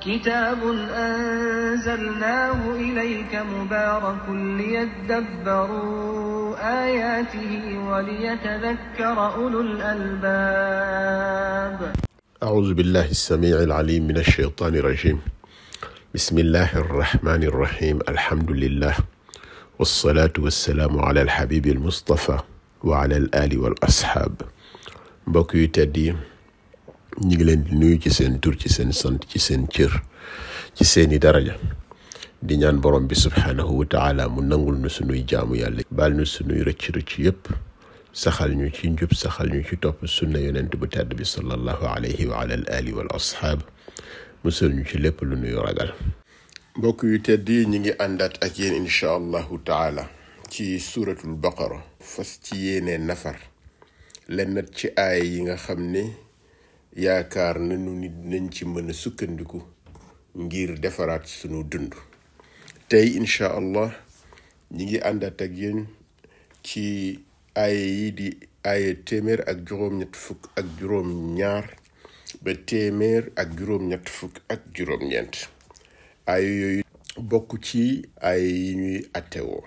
كتاب أنزلناه إليك مبارك ليدبروا آياته وليتذكر أولو الألباب. أعوذ بالله السميع العليم من الشيطان الرجيم. بسم الله الرحمن الرحيم. الحمد لله والصلاة والسلام على الحبيب المصطفى وعلى الآل والأصحاب. mbokk yu tedd yi ñu ngi leen di nuyu ci seen tur, ci seen sant, ci seen cër, ci seeni daraja, di ñaan borom bi subhanahu wa taala mu nangul nu sunuy jaamu yàlla, baal nu sunuy rëcc-rëcc yépp, saxal ñu ci njub, saxal ñu ci topp sunna yonent bu tedd bi sallallahu alayhi wa ala al ali wal ashaab, musal ñu ci lépp lu nuy ragal. mbokk yu tedd yi ñu ngi àndaat ak yéen insha allahu taala ci suratul baqara, fas ci yéenee nafar lenn ci aay yi nga xam ne yaakaar nañu nit nañ ci mën a sukkandiku ngir defaraat sunu dund. tey insha allah ñi ngi àndaat ak yéen ci aaya yi di aaya téeméer ak juróom-ñett fukk ak juróom-ñaar ba téeméer ak juróom-ñett fukk ak juróom-ñeent. aaya yooyu bokk ci aaya yi ñuy attewoo.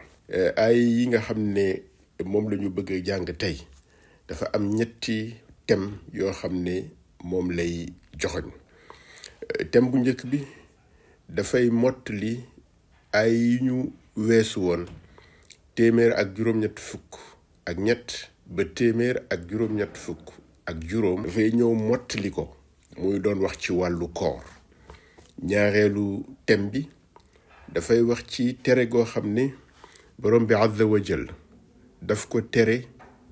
aaya yi nga xam ne moom la ñu bëgg a jàng tey dafa am ñetti thème yoo xam ne moom lay joxoñ. thème bu njëkk bi dafay mottali ay yi ñu weesu woon téeméer ak juróom-ñett fukk ak ñett ba téeméer ak juróom-ñett fukk ak juróom. dafay ñëw mottali ko muy doon wax ci wàllu koor. ñaareelu thème bi dafay wax ci tere goo xam ne borom bi azza wa jal daf ko tere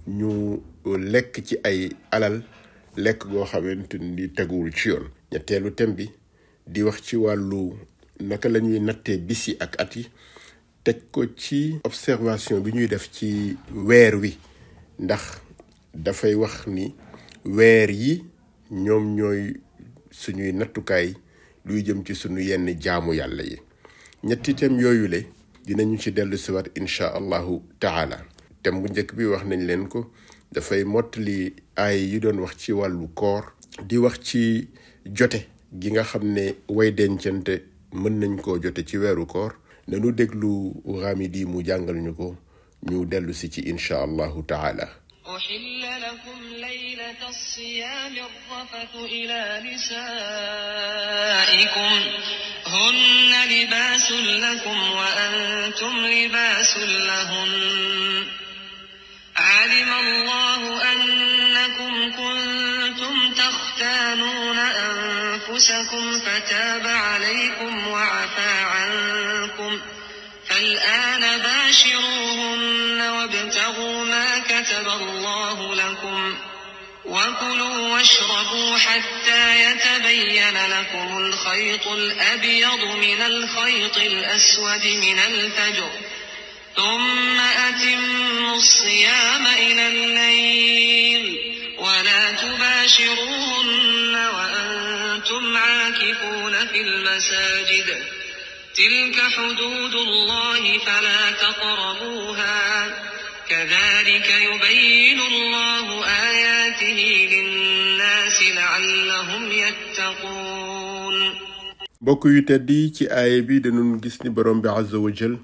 ñu lekk ci ay alal lekk goo xamante ni teguwul ci yoon. ñetteelu thème bi di wax ci wàllu naka la ñuy nattee bis yi ak at yi, teg ko ci observation bi ñuy def ci weer wi, ndax dafay wax ni weer yi ñoom ñooy suñuy nattukaay luy jëm ci suñu yenn jaamu yàlla yi. ñetti thème yooyu le dinañu ci dellu siwaat insha allahu taala. thème bu njëkk bi wax nañ leen ko, dafay mottali aay yi doon wax ci wàllu koor, di wax ci jote gi nga xam ne way dencante mën nañ koo jote ci weeru koor. nanu déglu Ghamidi mu jàngal ñu ko, ñu dellu si ci insha allahu taala. أحل لكم ليلة الصيام الرفث إلى نسائكم هن لباس لكم وأنتم لباس لهن علم الله أنكم كنتم تختانون أنفسكم فتاب عليكم وعفى عنكم فالآن باشروهن وابتغوا ما كتب الله لكم وكلوا واشربوا حتى يتبين لكم الخيط الأبيض من الخيط الأسود من الفجر ثم أتموا الصيام إلى الليل ولا تباشروهن وأنتم عاكفون في المساجد تلك حدود الله فلا تقربوها كذلك يبين الله آياته للناس لعلهم يتقون. mbokk yu tedd yi ci aaya bi dañu gis ni borom bi azza wa jal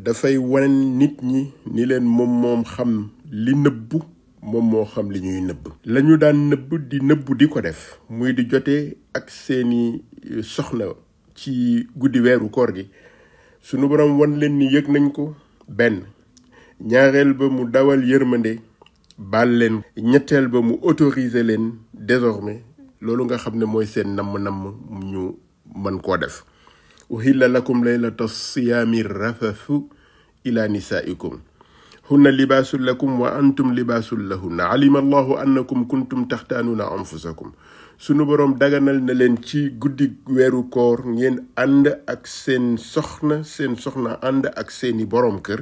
dafay wan nit ñi ni leen moom xam li nëbbu, moom moo xam li ñuy nëbb. lañu daan nëbb di ko def muy di jote ak seeni soxna ci guddi weeru koor gi, sunu borom wan leen ni yëg nañ ko. benn, ñaareel ba mu dawal yërmande baal leen, ñetteel ba mu autoriser leen désormais loolu nga xam ne mooy seen namm-namm ñu mën koo def. uhilla lakum laylata siyaami rafathu ila nisaikum hunna libaasun lakum wa antum libaasun lahunna alima allahu annakum kuntum taxtaanuuna anfusakum. sunu boroom daganal na leen ci guddi weeru koor ngeen ànd ak seen soxna ànd ak seeni boroom kër.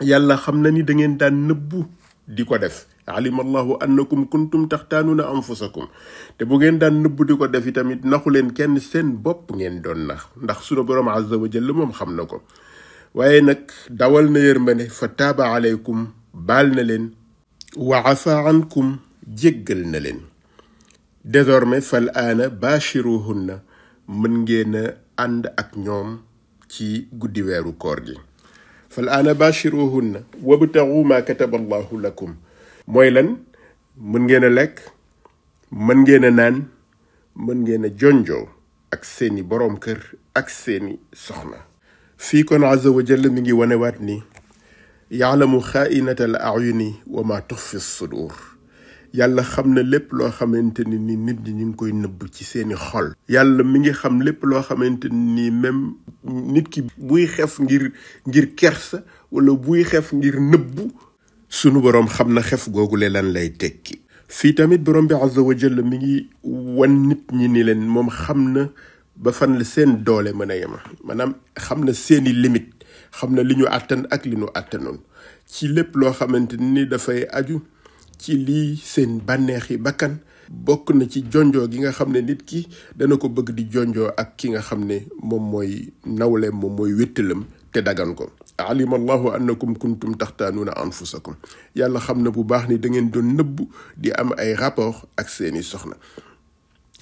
yàlla xam na ni da ngeen daan nëbbu di ko def. alima allahu annakum kuntum taxtaanuuna anfusakum. te bu ngeen daan nëbbu di ko def itamit naxu leen kenn, seen bopp ngeen doon ndax sunu boroom azza wa jalla moom xam na ko. waaye nag dawal na yërmande, fa taaba alaykum, baal na leen, wa afa ankum, jéggal na leen. désormais fal aana bashiruhunna, mën ngeen a ànd ak ñoom ci guddi weeru koor gi. fal aana bashiruhunna wabtagu ma kataba allahu lakum mooy lan? mën ngeen a lekk, mën ngeen a naan, mën ngeen a jonjoo ak seeni boroom kër ak seeni soxna. fii kon azza wa jalla mi ngi wanewaat ni yaalamu xaainata al ayuni wa ma tuxfi sudur. yàlla xam na lépp loo xamante ni nit ñi ñu ngi koy nëbb ci seeni xol. yàlla mi ngi xam lépp loo xamante ni même nit ki buy xef ngir kersa wala buy xef ngir nëbbu, sunu boroom xam na xef googule lan lay tekki. fii tamit borom bi azza wa jalla mi ngi wan nit ñi ni leen moom xam na ba fan la seen doole mën a yema, maanaam xam na seeni limite, xam na li ñu àttan ak li ñu àttanoon ci lépp loo xamante ni dafay aju ci lii seen bànneexi bakkan. bokk na ci jonjoo gi nga xam ne nit ki dana ko bëgg di jonjoo ak ki nga xam ne moom mooy nawleem, moom mooy wéttalam te dagan ko. alima allahu annakum kuntum taxtaanuuna anfusakum. yàlla xam na bu baax ni da ngeen doon nëbbu di am ay rapport ak seeni soxna.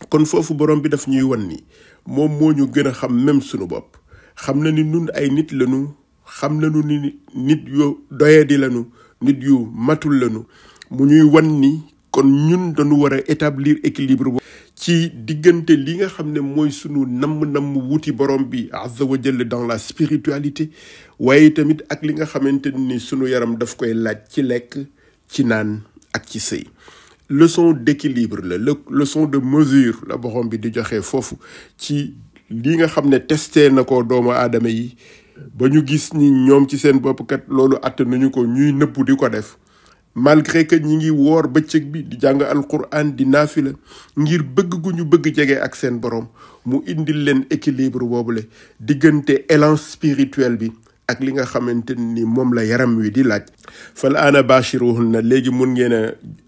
kon foofu borom bi daf ñuy wan ni moom moo ñu gën a xam même sunu bopp. xam na ni nun ay nit lañu, xam nañu ni nit yu doyadi lañu, nit yu matul lañu. mu ñuy wan ni kon ñun dañu war a établir équilibre ci diggante li nga xam ne mooy sunu namm wuti borom bi azza wa jalla dans la spiritualité, waaye tamit ak li nga xamante ni sunu yaram daf koy laaj ci lekk, ci naan ak ci sëy. leçon d'équilibre la, leçon de mesure la borom bi di joxe foofu ci li nga xam ne testé na ko doomu aadama yi ba ñu gis ni ñoom ci seen bopp kat loolu attanuñu ko, ñuy nëbbu di ko def. malgré que ñi ngi woor bëccëg bi di jàng alquran di naafila ngir bëgg gu ñu bëgg jege ak seen borom, mu indil leen équilibre boobule diggante élan spirituel bi ak li nga xamante ni moom la yaram wi di laaj. fal aana bashiruhunna, léegi mun ngeen a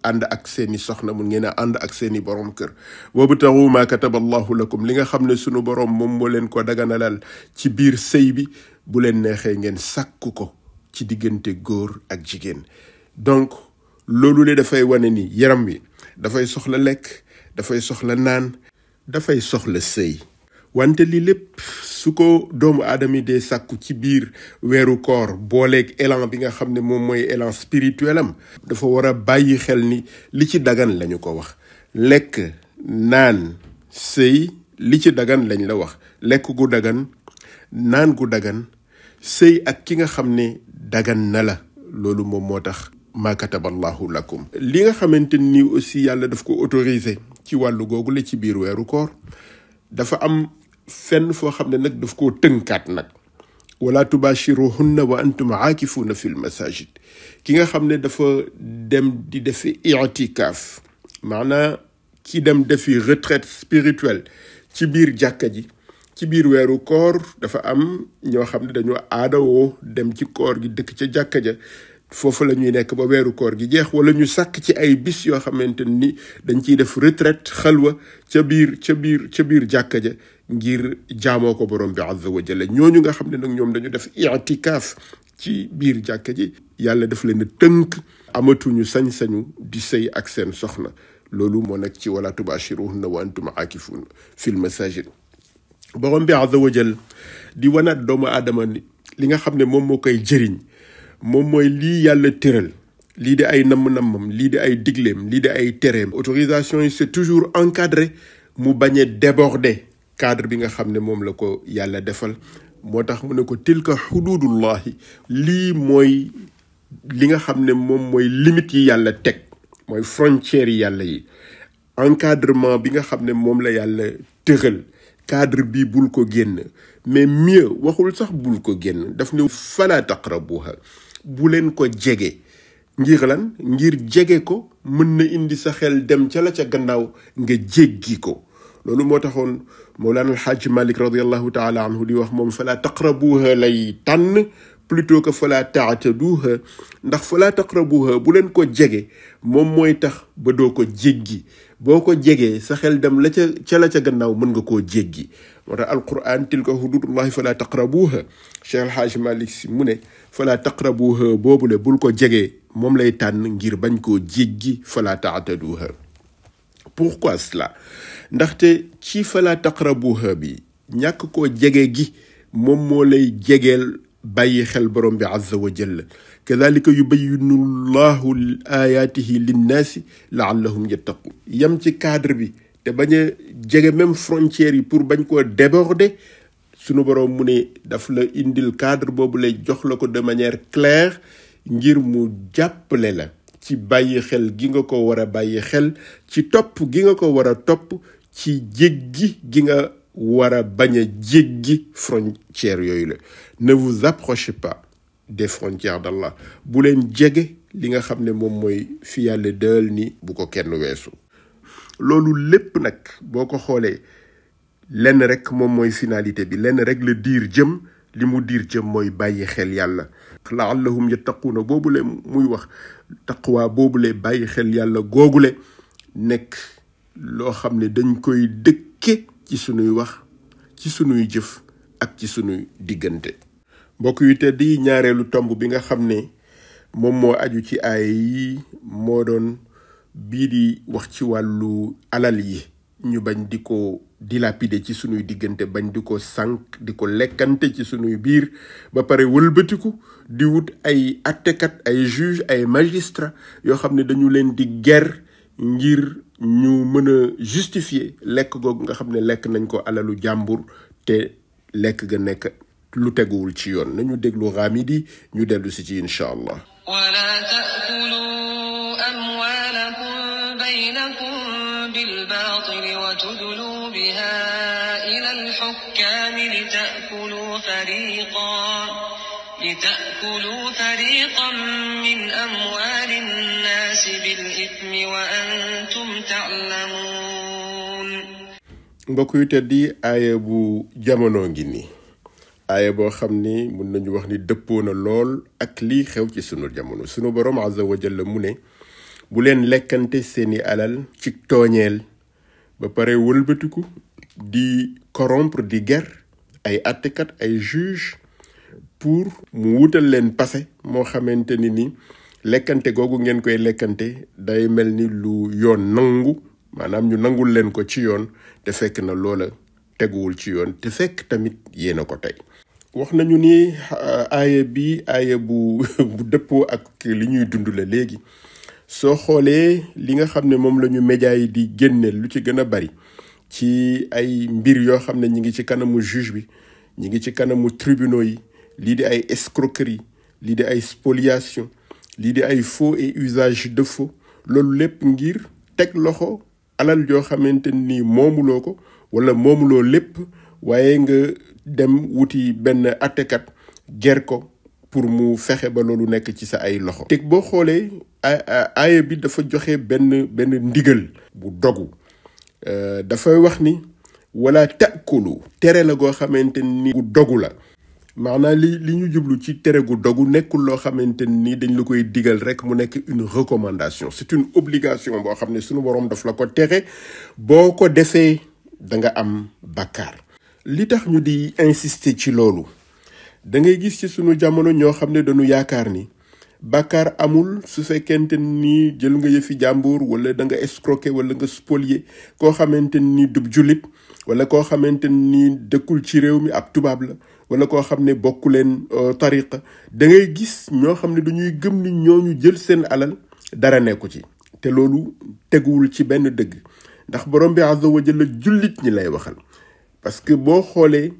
ànd ak seeni soxna, mun ngeen a ànd ak seeni borom kër. wabtagu ma kataba allahu lakum, li nga xam ne sunu borom moom moo leen ko daganalal ci biir sëy bi, bu leen neexee ngeen sàkku ko ci diggante góor ak jigéen. donc loolu le dafay wane ni yaram wi dafay soxla lekk, dafay soxla naan, dafay soxla sëy. wante li lépp su ko doomu aadama yi dee sàkku ci biir weeru koor booleeg élan bi nga xam ne moom mooy élan spirituel am, dafa war a bàyyi xel ni li ci dagan lañu ko wax. lekk, naan, sëy, li ci dagan lañ la wax. lekk gu dagan, naan gu dagan, sëy ak ki nga xam ne dagan na la, loolu moom moo tax ma kataballahu lakum. li nga xamante ni aussi yàlla daf ko autorisé ci wàllu googu la ci biir weeru koor, dafa am fenn foo xam ne nag daf koo tënkaat nag. wala tubashiruhunna wa antum aakifuuna fil masajid. ki nga xam ne dafa dem di defi i'tikaaf, maanaam ki dem defi retraite spirituelle ci biir jàkka ji ci biir weeru koor, dafa am ñoo xam ne dañoo aadawoo dem ci koor gi dëkk ca jàkka ja, foofu la ñuy nekk ba weeru koor gi jeex, wala ñu sàkk ci ay bis yoo xamante ni dañ ciy def retraite xalwa ca biir jàkka ja ngir jaamoo ko borom bi azza wa jalla. ñooñu nga xam ne nag ñoom dañu def i'tikaaf ci biir jàkka ji, yàlla daf leen a tënk, amatuñu sañ-sañu di sëy ak seen soxna. loolu moo nekk ci wala tubashiruhunna wa antum aakifuuna fil masajid. borom bi azza wa jalla di wanaat doomu aadama li nga xam ne moom moo koy jëriñ, moom mooy lii yàlla tëral, lii di ay namm-nammam, lii di ay digleem, lii di ay tereem. autorisation yi c'est toujours encadré, mu bañ a déborder cadre bi nga xam ne moom la ko yàlla defal. moo tax mu ne ko tilka xuduudullahi, lii mooy li nga xam ne moom mooy limite yi yàlla teg, mooy frontières yi yàlla yi. encadrement bi nga xam ne moom la yàlla tëral, cadre bi bul ko génn. mais mieux waxul sax bul ko génn, daf ne fala taqrabuha, bu leen ko jege. ngir lan? ngir jege ko mën na indi sa xel dem ca la ca gannaaw nga jéggi ko. loolu moo taxoon Mawlana Alxaaj Malik radiallahu taala anhu di wax moom fala taqrabuha lay tànn plutôt que fala taataduha, ndax fala taqrabuha bu leen ko jege moom mooy tax ba doo ko jéggi. boo ko jegee sa xel dem la ca la ca gannaaw mën nga koo jéggi. moo tax alquran tilka hududullahi fala taqrabuha, Cheikh Alxaaj Malik Si mu ne fala taqrabuha boobule bul ko jegee moom lay tànn ngir bañ koo jéggi fala taataduha. pourquoi cela ndaxte ci fala taqrabuha bi ñàkk koo jege gi moom moo lay jegeel bàyyi xel borom bi azza wa jalla kadhalika yubayyinu llahu ayatihi linnaasi laallahum yattaqun yam ci cadre bi te bañ a jege même frontières yi pour bañ koo déborder sunu borom mu ne daf la indil cadre boobu lay jox la ko de manière claire ngir mu jàppale la ci bàyyi xel gi nga ko war a bàyyi xel ci topp gi nga ko war a topp ci jéggi gi nga war a bañ a jéggi frontières yooyu la ne vous approchez pas des frontières d'Allah bu leen jege li nga xam ne moom mooy fi yàlla dël ni bu ko kenn weesu loolu lépp nag boo ko xoolee lenn rek moom mooy finalité bi lenn rek la diir jëm li mu diir jëm mooy bàyyi xel yàlla laallahum yattaquuna boobule muy wax taqwa boobule bàyyi xel yàlla googule nekk loo xam ne dañ koy dëkke ci sunuy wax ci sunuy jëf ak ci sunuy diggante mbokk yu tedd yi ñaareelu tomb bi nga xam ne moom moo aju ci aaya yi moo doon bii di wax ci wàllu alal yi ñu bañ di ko dilapider ci sunuy diggante bañ di ko sànq di ko lekkante ci sunuy biir ba pare wëlbatiku di wut ay attekat ay juge ay magistrat yoo xam ne dañu leen di ger ngir ñu mën a justifier lekk googu nga xam ne lekk nañ ko alalu jàmbur te lekk ga nekk lu teguwul ci yoon nañu déglu Ghamidi ñu dellu si ci incha allah. wala ta'kulu amwalakum baynakum bil baatili wa tudlu biha ila al hukami litakulu fariqan min amwali an-nas bil ithmi wa antum ta'lamun. mbokk yu teddi aaya bu jamono ngi nii aaya boo xam ni mun nañu wax ni dëppoo na lool ak lii xew ci sunu jamono sunu borom azza wa jalla mu ne bu leen lekkante seeni alal ci tooñeel ba pare wëlbatiku di corrompre di ger ay attekat ay juge pour mu wutal leen passé moo xamante ni lekkante googu ngeen koy lekkante day mel ni lu yoon nangu maanaam ñu nangul leen ko ci yoon te fekk na loola teguwul ci yoon te fekk tamit yéena ko tey wax nañu ni aaya bi aaya bu dëppoo ak li ñuy dund la léegi soo xoolee li nga xam ne moom la ñu média yi di génneel lu ci gën a bari ci ay mbir yoo xam ne ñi ngi ci kanamu juge bi ñi ngi ci kanamu tribunaux yi lii di ay escroquerie lii di ay spoliation lii di ay faux et usage de faux loolu lépp ngir teg loxo alal joo xamante ni moomuloo ko wala moomuloo lépp waaye nga dem wuti benn attekat ger ko pour mu fexe ba loolu nekk ci sa ay loxo. teg boo xoolee aaya bi dafa joxe benn ndigal bu dogu dafay wax ni wala ta'kulu tere la goo xamante ni gu dogu la maanaam li ñu jublu ci tere gu dogu nekkul loo xamante ni dañ la koy digal rek mu nekk une recommandation c'est une obligation boo xam ne sunu borom daf la ko tere boo ko defee da nga am bàkkaar li tax ñu di insister ci loolu da ngay gis ci sunu jamono ñoo xam ne dañu yaakaar ni bàkkaar amul su fekkente ni jël nga yëfi jàmbur wala da nga escroquer wala nga spolier koo xamante ni dub jullit wala koo xamante ni dëkkul ci réew mi ab tubaab la wala koo xam ne bokku leen tariqa da ngay gis ñoo xam ne dañuy gëm ni ñooñu jël seen alal dara nekku ci te loolu teguwul ci benn dëgg ndax borom bi azza wa jalla jullit ñi lay waxal parce que boo xoolee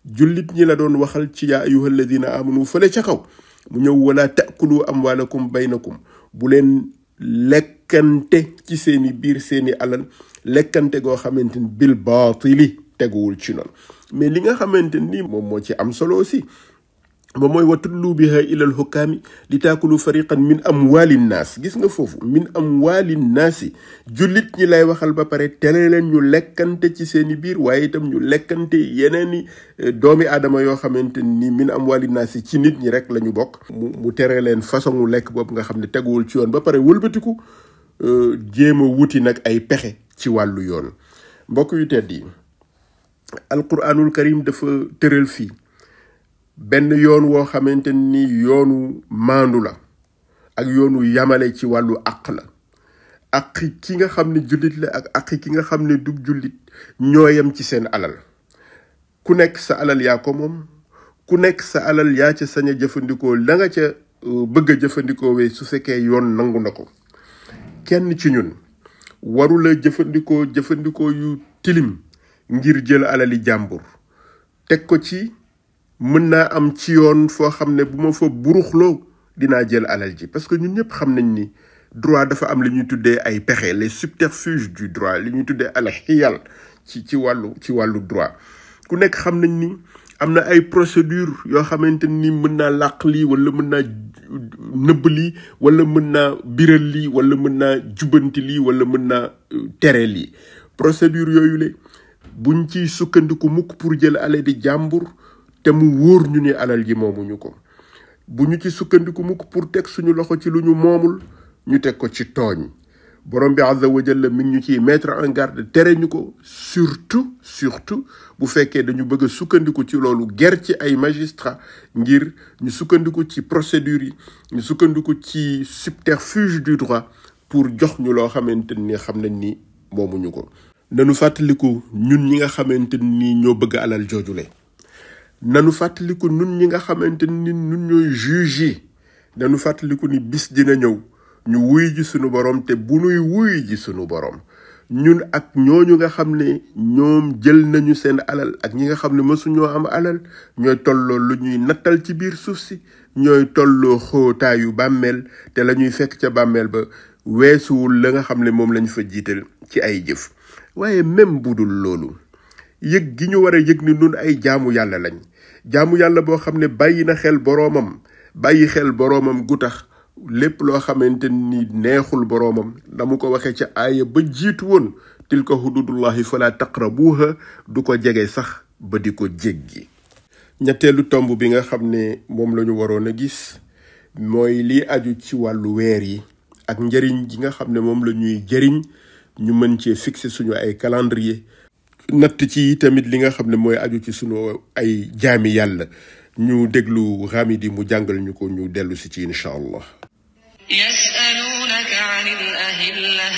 jullit ñi la doon waxal ci yaa ayyuhal ladina amanu fële ca kaw mu ñëw wala ta'kulu amwalakum baynakum bu leen lekkante ci seeni biir seeni alal lekkante goo xamante ni bil baatili teguwul ci noonu mais li nga xamante ni moom moo ci am solo aussi moom mooy watullu biha ilal hukami li taakulu fariqan min amwali naas gis nga foofu min amwali naasi jullit ñi lay waxal ba pare tere leen ñu lekkante ci seeni biir waaye itam ñu lekkante yeneeni doomi aadama yoo xamante ni min amwali naasi ci nit ñi rek la ñu bokk mu tere leen façon lekk boobu nga xam ne teguwul ci yoon ba pare wëlbatiku jéem a wuti nag ay pexe ci wàllu yoon mbokk yu tedd yi alquranul karim dafa tëral fii benn yoon woo xamante ni yoonu maandu la ak yoonu yamale ci wàllu àq la ak ki nga xam ne jullit la ak ki nga xam ne du jullit ñooyam ci seen alal. ku nekk sa alal yaa ko moom, ku nekk sa alal yaa ca sañ a jëfandikoo la nga ca bëgg a jëfandikoo wee su fekkee yoon nangu na ko. kenn ci ñun warula jëfandikoo yu tilim ngir jël alali jàmbur teg ko ci mën naa am ci yoon foo xam ne bu ma fa buruxloo dinaa jël alal ji. parce que ñun ñëpp xam nañ ni droit dafa am li ñuy tuddee ay pexe, les subterfuges du droit, li ñuy tuddee al xiyal ci wàllu droit. ku nekk xam nañ ni am na ay procédure yoo xamante ni mën naa làq lii wala mën naa nëbb lii wala mën naa biral lii wala mën naa jubanti lii wala mën naa tere lii. procédure yooyu le buñ ci sukkandiku mukk pour jël alal di jàmbur te mu wóor ñu ni alal ji moomuñu ko. bu ñu ci sukkandiku mukk pour teg suñu loxo ci lu ñu moomul ñu teg ko ci tooñ. borom bi azza wa jalla mi ngi ñu ciy mettre en garde tere ñu ko surtout bu fekkee dañu bëgg a sukkandiku ci loolu ger ci ay magistrat ngir ñu sukkandiku ci procédure yi ñu sukkandiku ci subterfuge du droit pour jox ñu loo xamante ni xam nañ ni moomuñu ko. nanu fàttaliku ñun ñi nga xamante ni ñoo bëgg alal joojule. nanu fàttaliku ñun ñi nga xamante ni ñun ñooy juge yi. nanu fàttaliku ni bis dina ñëw ñu wuy ji sunu borom te bu nuy wuy ji sunu borom ñun ak ñooñu nga xam ne ñoom jël nañu seen alal ak ñi nga xam ne mësuñoo am alal ñooy tolloo lu ñuy nattal ci biir suuf si, ñooy tolloo xóotaayu bàmmeel te la ñuy fekk ca bàmmeel ba weesuwul la nga xam ne moom lañu fa jiital ci ay jëf. waaye même bu dul loolu yëg gi ñu war a yëg ni nun ay jaamu yàlla lañ, jaamu yàlla boo xam ne bàyyi xel boroomam gu tax lépp loo xamante ni neexul boroomam damu ko waxee ca aaya ba jiitu woon tilka hududullahi fala taqrabuha, du ko jege sax ba di ko jéggi. ñetteelu tomb bi nga xam ne moom la ñu waroon a gis mooy li aju ci wàllu weer yi ak njëriñ gi nga xam ne moom la ñuy jëriñ ñu mën cee fixer suñu ay calendrier, natt ci tamit li nga xam ne mooy aju ci suñu ay jaami yàlla. ñu déglu Hamidi mu jàngal ñu ko ñu dellu si ci incha allah. يسألونك عن الأهلة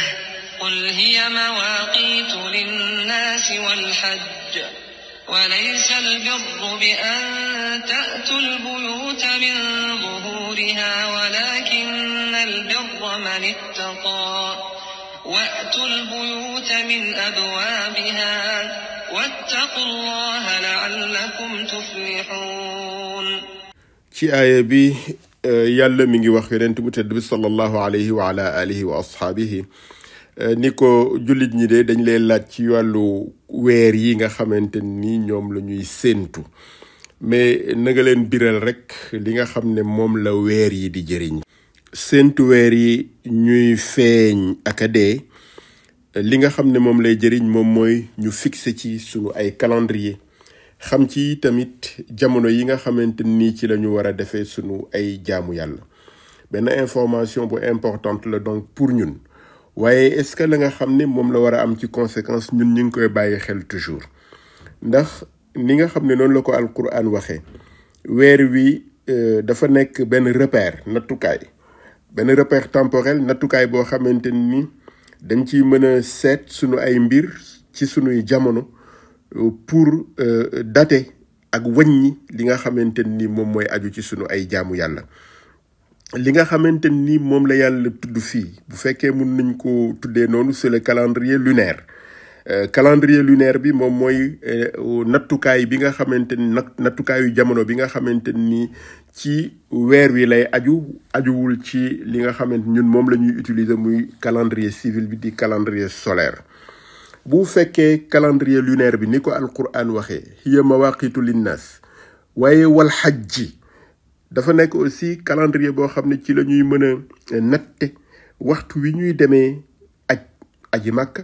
قل هي مواقيت للناس والحج وليس البر بأن تأتوا البيوت من ظهورها ولكن البر من اتقى وأتوا البيوت من أبوابها واتقوا الله لعلكم تفلحون. ci aaya bi yàlla mi ngi wax yonent bu tedd bi sallallahu alayhi wa ala alihi wa ashaabihi ni ko jullit ñi de dañ leen laaj ci wàllu weer yi nga xamante ni ñoom la ñuy séentu, mais na nga leen biral rek li nga xam ne moom la weer yi di jëriñ. séentu weer yi ñuy feeñ ak a dee li nga xam ne moom lay jëriñ moom mooy ñu fixé ci sunu ay calendrier, xam ci tamit jamono yi nga xamante ni ci la ñu war a defee sunu ay jaamu yàlla. benn information bu importante la donc pour ñun, waaye est-ce que la nga xam ne moom la war a am ci conséquence ñun ñu ngi koy bàyyi xel toujours. ndax ni nga xam ne noonu la ko alquran waxee, weer wi dafa nekk benn repère temporel, nattukaay boo xamante ni dañ ciy mën a seet sunu ay mbir ci sunuy jamono pour dater ak wàññi li nga xamante ni moom mooy aju ci sunu ay jaamu yàlla. li nga xamante ni moom la yàlla tudd fii bu fekkee mun nañ ko tuddee noonu c'est le calendrier lunaire. calendrier lunaire bi moom mooy nattukaay bi nga xamante ni nattukaayu jamono bi nga xamante ni ci weer wi lay ajuwul ci li nga xamante ñun moom la ñuy utiliser muy calendrier civil bi di calendrier solaire. bu fekkee calendrier lunaire bi ni ko alquran waxee hiya mawaqitu linnas, waaye wal hajji dafa nekk aussi calendrier boo xam ne ci la ñuy mën a natte waxtu wi ñuy demee aji Makka,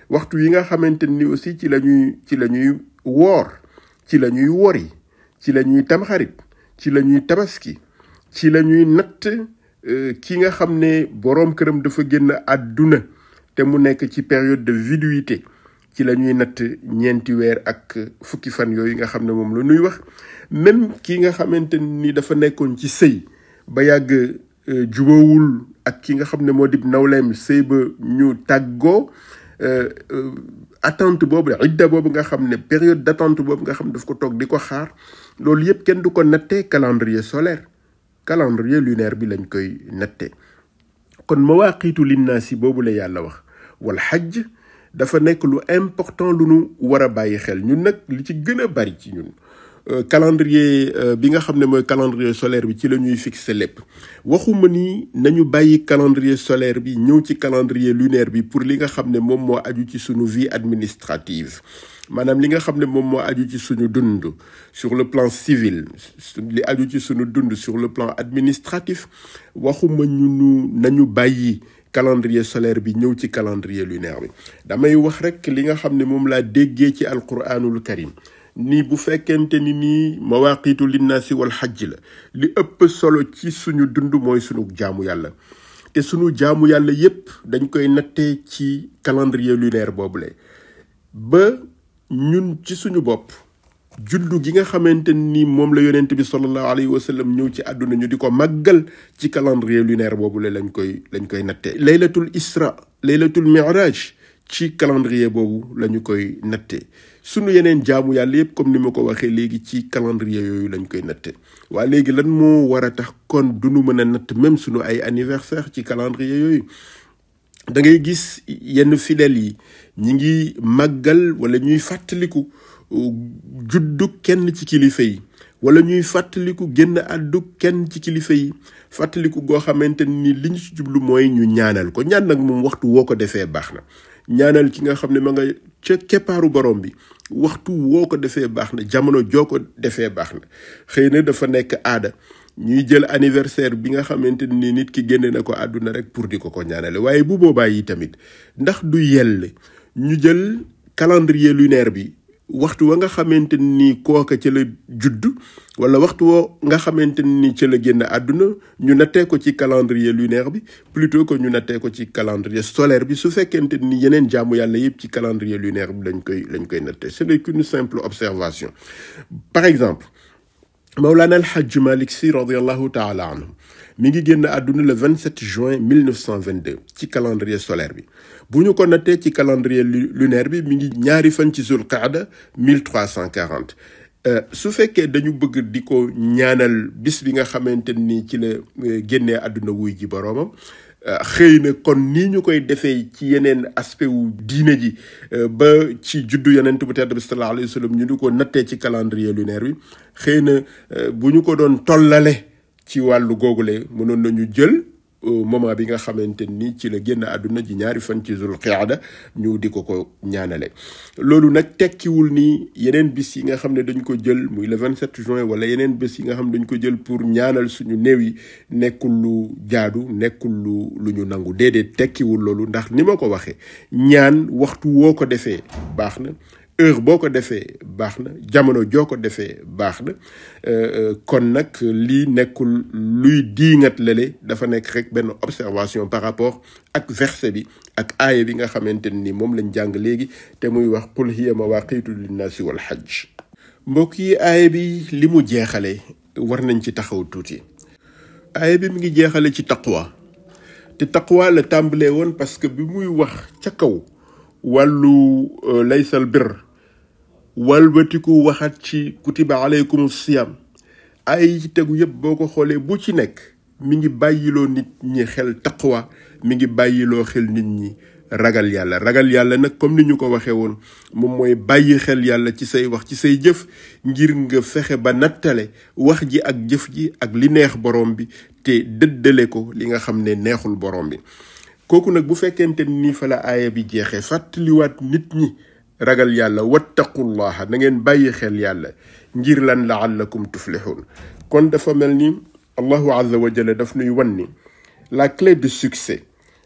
waxtu yi nga xamante ni aussi ci la ñuy woor, ci la ñuy wori, ci la ñuy tamxarit, ci la ñuy tabaski, ci la ñuy natt ki nga xam ne boroom këram dafa génn àdduna te mu nekk ci période de viduité, ci la ñuy natt 4 weer ak fukki fan yooyu nga xam ne moom la ñuy wax. même ki nga xamante ni dafa nekkoon ci sëy ba yàgg jubawul ak ki nga xam ne moo di nawleem sëy ba ñu tàggoo attente boobu idda boobu nga xam ne période d'attente boobu nga xam ne daf ko toog di ko xaar loolu yëpp kenn du ko nattee calendrier solaire calendrier lunaire bi lañ koy nattee kon mawaaqiitu linnaasi boobu la yàlla wax wal xajj dafa nekk lu important lu nu war a bàyyi xel ñun nag li ci gën a bari ci ñun calendrier bi nga xam ne mooy calendrier solaire bi ci la ñuy fixer lépp waxuma ni nañu bàyyi calendrier solaire bi ñëw ci calendrier lunaire bi pour li nga xam ne moom moo aju ci suñu vie administrative maanaam li nga xam ne moom moo aju ci suñu dund sur le plan civil li aju ci suñu dund sur le plan administratif waxuma nañu bàyyi calendrier solaire bi ñëw ci calendrier lunaire bi damay wax rek li nga xam ne moom laa déggee ci alquranul karim nii bu fekkente ni nii mawaqitu linnaasi wal xajj la li ëpp solo ci suñu dund mooy suñu jaamu yàlla te suñu jaamu yàlla yépp dañ koy nattee ci calendrier lunaire boobule ba ñun ci suñu bopp juddu gi nga xamante ni moom la yonent bi sallallahu alayhi wa sallam ñëw ci àdduna ñu di ko màggal ci calendrier lunaire boobule lañ koy nattee laylatul isra laylatul mi'raj ci calendrier boobu lañu koy nattee sunu yeneen jaamu yàlla yëpp comme ni ma ko waxee léegi ci calendrier yooyu lañ koy natte waaye léegi lan moo war a tax kon du nu mën a natt même sunu ay anniversaire ci calendrier yooyu da ngay gis yenn fidèles yi ñi ngi màggal wala ñuy fàttaliku juddu kenn ci kilifa yi wala ñuy fàttaliku génn àddu kenn ci kilifa yi fàttaliku goo xamante ni li ñu ci jublu mooy ñu ñaanal ko ñaan nag moom waxtu woo ko defee baax na ñaanal ki nga xam ne ma nga ca keppaaru borom bi waxtu woo ko defee baax na jamono joo ko defee baax na xëy na dafa nekk aada ñuy jël anniversaire bi nga xamante ni nit ki génne na ko àdduna rek pour di ko ñaanale waaye bu boobaa yi tamit ndax du yell ñu jël calendrier lunaire bi waxtu wa nga xamante ni kooka ca la judd wala waxtu woo nga xamante ni ca la génn àdduna ñu nattee ko ci calendrier lunaire bi plutôt que ñu nattee ko ci calendrier solaire bi su fekkente ni yeneen jaamu yàlla yëpp ci calendrier lunaire bi lañ koy nattee ce n'est qu'une simple observation. Par exemple Mawlana al-Hajj Malik Sy radiyallahu ta'ala anhu mi ngi génn àdduna le 27 juin 1922 ci calendrier solaire bi bu ñu ko nattee ci calendrier lunaire bi mi ngi ñaari fan ci Zul Qaada 1340 su fekkee dañu bëgg di ko ñaanal bis bi nga xamante ni ci la génnee àdduna wuy ji boroomam xëy na kon nii ñu koy defee ci yeneen aspect wu diine ji ba ci juddu yonent bu tedd bi sallallahu alayhi wa sallam ñu di ko nattee ci calendrier lunaire bi xëy na bu ñu ko doon tollale ci wàllu googule mënoon nañu jël moment bi nga xamante ni ci la génn àdduna ji ñaari fan ci Zul Qaada ñu di ko ñaanale loolu nag tekkiwul ni yeneen bis yi nga xam ne dañ ko jël muy le 27 juin wala yeneen bés yi nga xam ne dañ ko jël pour ñaanal suñu néew yi nekkul lu jaadu nekkul lu ñu nangu déedéet tekkiwul loolu ndax ni ma ko waxee ñaan waxtu woo ko defee baax na heure boo ko defee baax na jamono joo ko defee baax na kon nag lii nekkul luy diingat lale dafa nekk rek benn observation par rapport ak verset bi ak aaya bi nga xamante ni moom lañ jàng léegi te muy wax qul hiya mawaqitu linnaasi wal hajj. mbokk yi aaya bi li mu jeexale war nañ ci taxaw tuuti. aaya bi mi ngi jeexale ci taqwa te taqwa la tàmbalee woon parce que bi muy wax ca kaw wàllu laysal bir walbatiku waxat ci kutiba alaykum siyam ay ci tegu yëpp boo ko xoolee bu ci nekk mi ngi bàyyiloo nit ñi xel taqwa mi ngi bàyyiloo xel nit ñi ragal yàlla nag comme ni ñu ko waxee woon moom mooy bàyyi xel yàlla ci say wax ci say jëf ngir nga fexe ba nattale wax ji ak jëf ji ak li neex borom bi te dëddale ko li nga xam ne neexul borom bi kooku nag bu fekkente ni fa la aaya bi jeexee fàttaliwaat nit ñi ragal yàlla wattaqullaha na ngeen bàyyi xel yàlla ngir lan la'allakum tuflihun kon dafa mel ni Allahu azza wa jalla daf nuy wan ni la clé de succès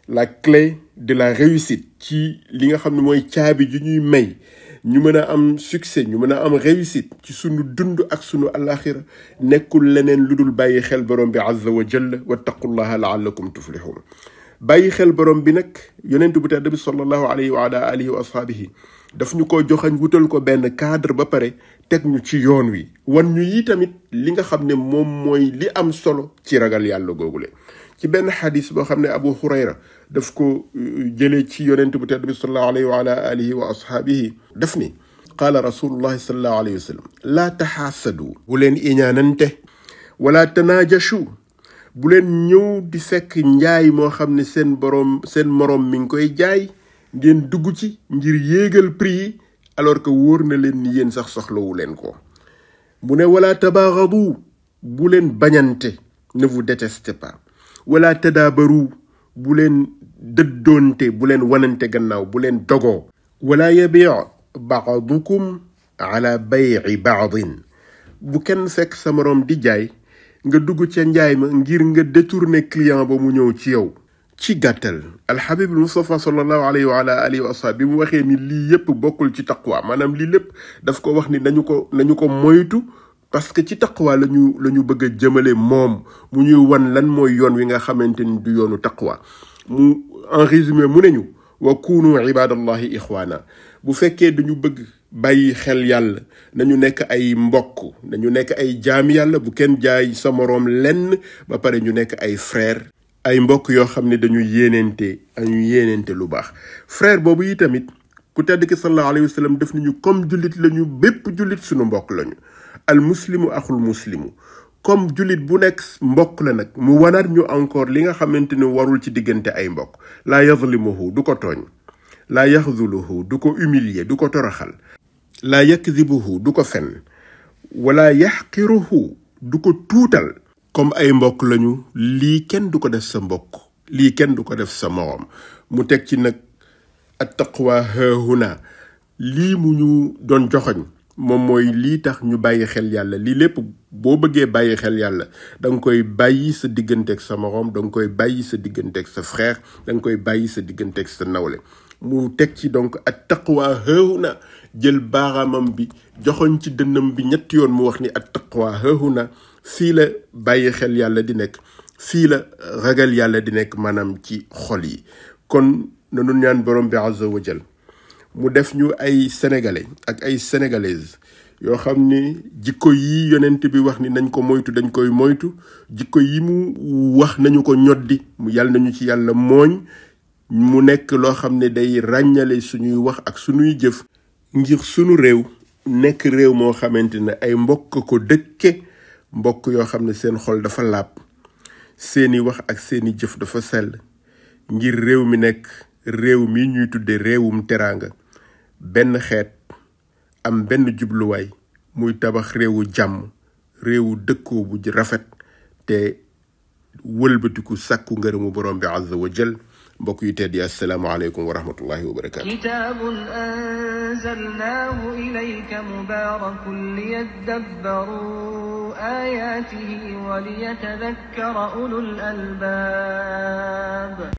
la clé de la réussite ci li nga xam ne mooy caabi ju ñuy may ñu mën a am succès ñu mën a am réussite ci sunu dund ak sunu alaxira nekkul leneen lu dul bàyyi xel borom bi azza wa jalla wattaqullaha la'allakum tuflihun bàyyi xel borom bi nag yonent bu tedd bi sallallahu alayhi wa ala alihi wa ashaabihi daf ñu ko joxañ wutal ko benn cadre ba pare teg ñu ci yoon wi wan ñu yi tamit li nga xam ne moom mooy li am solo ci ragal yàlla googule ci benn xadis boo xam ne Abu Hurayra daf ko jëlee ci yonent bu tedd bi sallallahu alayhi wa ala alihi wa ashaabihi daf ni qaala rasulullahi sallallahu alayhi wa sallam laa taxaasadu bu leen iñaanante wala tanaajashu bu leen ñëw di fekk njaay moo xam ne seen moroom mi ngi koy jaay ngeen dugg ci ngir yéegal prix yi alors que wóor na leen ni yéen sax soxlawu leen ko mu ne wala tabaagadu bu leen bañante ne vous détestez pas wala tadaabaru bu leen dëddoonte bu leen wanante gannaaw bu leen dogoo wala yabi' ba'dukum ala bay'i ba'din bu kenn fekk sa moroom di jaay nga dugg ca njaay ma ngir nga détourner client ba mu ñëw ci yow. ci gàttal alxabib Mustafa sallallahu alayhi wa ala alihi wa ashaab bi mu waxee ni lii yépp bokkul ci taqwa maanaam lii lépp daf ko wax ni nañu ko moytu parce que ci taqwa la ñu bëgg a jëmale moom mu ñuy wan lan mooy yoon wi nga xamante ni du yoonu taqwa mu en résumé mu neñu wa kunu ibadallahi ixwaana bu fekkee dañu bëgg bàyyi xel yàlla nañu nekk ay mbokk nañu nekk ay jaam yàlla bu kenn jaay sa moroom lenn ba pare ñu nekk ay frère ay mbokk yoo xam ne dañu yéenente lu baax frère boobu yi tamit ku tedd ki sallallahu alayhi wa sallam def nañu comme jullit lañu bépp jullit suñu mbokk lañu al muslimu axul muslimu comme jullit bu nekk mbokk la nag mu wanaat ñu encore li nga xamante ne warul ci diggante ay mbokk laa yazlimuhu du ko tooñ laa yaxzuluhu du ko humilier du ko toroxal laa yakzibuhu du ko fen wala yaxqiruhu du ko tuutal comme ay mbokk lañu lii kenn du ko def sa mbokk lii kenn du ko def sa moroom mu teg ci nag at taqwa haahuna lii mu ñu doon joxoñ moom mooy lii tax ñu bàyyi xel yàlla lii lépp boo bëggee bàyyi xel yàlla da nga koy bàyyi sa digganteeg sa moroom da nga koy bàyyi sa digganteeg sa frère da nga koy bàyyi sa digganteeg sa nawle mu teg ci donc at taqwa haahuna jël baaraamam bi joxoñ ci dënnam bi ñetti yoon mu wax ni at taqwa haahuna fii la bàyyi xel yàlla di nekk fii la ragal yàlla di nekk maanaam ci xol yi kon nanu ñaan borom bi azza wa jal mu def ñu ay sénégalais ak ay sénégalaises yoo xam ni jikko yi yonent bi wax ni nañ ko moytu dañ koy moytu jikko yi mu wax nañu ko ñoddi mu yàlla nañu ci yàlla mooñ mu nekk loo xam ne day ràññale suñuy wax ak suñuy jëf ngir suñu réew nekk réew moo xamante ne ay mbokk ko dëkke mbokk yoo xam ne seen xol dafa laab seeni wax ak seeni jëf dafa sell ngir réew mi nekk réew mi ñuy tudde réewum teraanga benn xeet am benn jubluwaay muy tabax réewu jàmm réewu dëkkoo bu rafet te wëlbatiku sàkku ngërëmu borom bi azza wa jal mbokk yu tedd yi assalaamu aleykum wa rahmatullahi wa barakaatu. kitaabun anzalnaahu ilayka mubaarakun liyadabbaruu aayaatihi wa liyatadakkara ulul albaab.